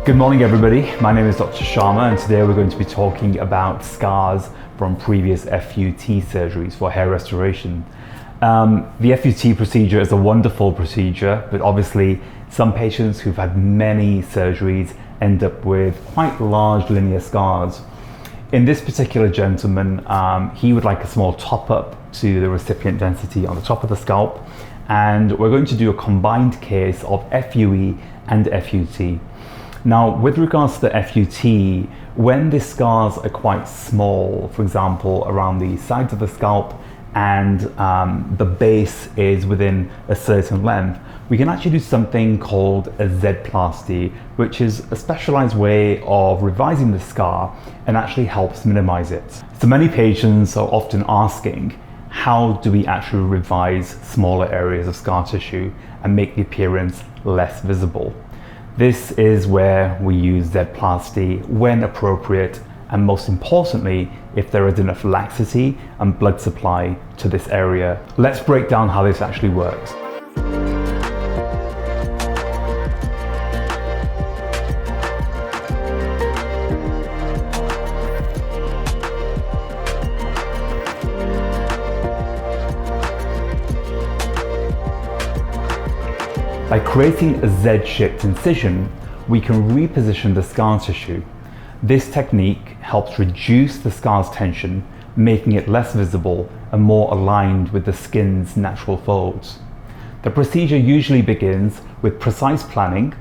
Good morning everybody, my name is Dr. Sharma and today we're going to be talking about scars from previous FUT surgeries for hair restoration. The FUT procedure is a wonderful procedure, but obviously some patients who've had many surgeries end up with quite large linear scars. In this particular gentleman, he would like a small top up to the recipient density on the top of the scalp, and we're going to do a combined case of FUE and FUT. Now, with regards to the FUT, when the scars are quite small, for example, around the sides of the scalp, and the base is within a certain length, we can actually do something called a Z-Plasty, which is a specialized way of revising the scar and actually helps minimize it. So many patients are often asking, how do we actually revise smaller areas of scar tissue and make the appearance less visible? This is where we use Z-Plasty when appropriate, and most importantly, if there is enough laxity and blood supply to this area. Let's break down how this actually works. By creating a Z-shaped incision, we can reposition the scar tissue. This technique helps reduce the scar's tension, making it less visible and more aligned with the skin's natural folds. The procedure usually begins with precise planning.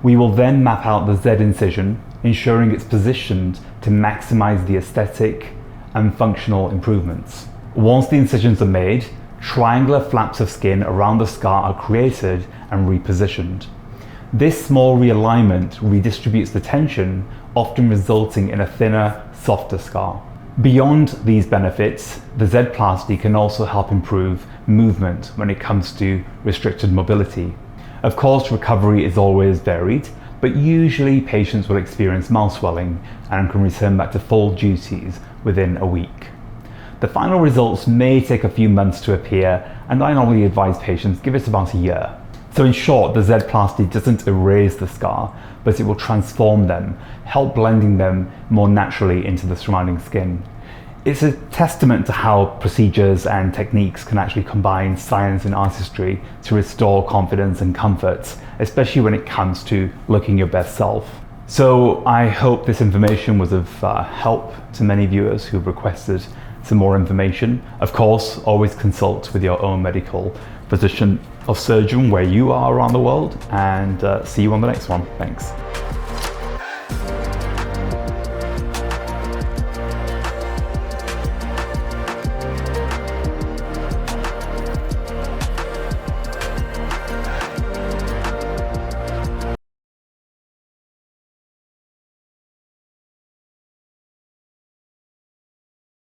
We will then map out the Z incision, ensuring it's positioned to maximize the aesthetic and functional improvements. Once the incisions are made, triangular flaps of skin around the scar are created and repositioned. This small realignment redistributes the tension, often resulting in a thinner, softer scar. Beyond these benefits, the Z-Plasty can also help improve movement when it comes to restricted mobility. Of course, recovery is always varied, but usually patients will experience mild swelling and can return back to full duties within a week. The final results may take a few months to appear, and I normally advise patients give it about a year. So in short, the Z-Plasty doesn't erase the scar, but it will transform them, help blending them more naturally into the surrounding skin. It's a testament to how procedures and techniques can actually combine science and artistry to restore confidence and comfort, especially when it comes to looking your best self. So I hope this information was of help to many viewers who've requested some more information. Of course, always consult with your own medical physician or surgeon where you are around the world, and see you on the next one. Thanks.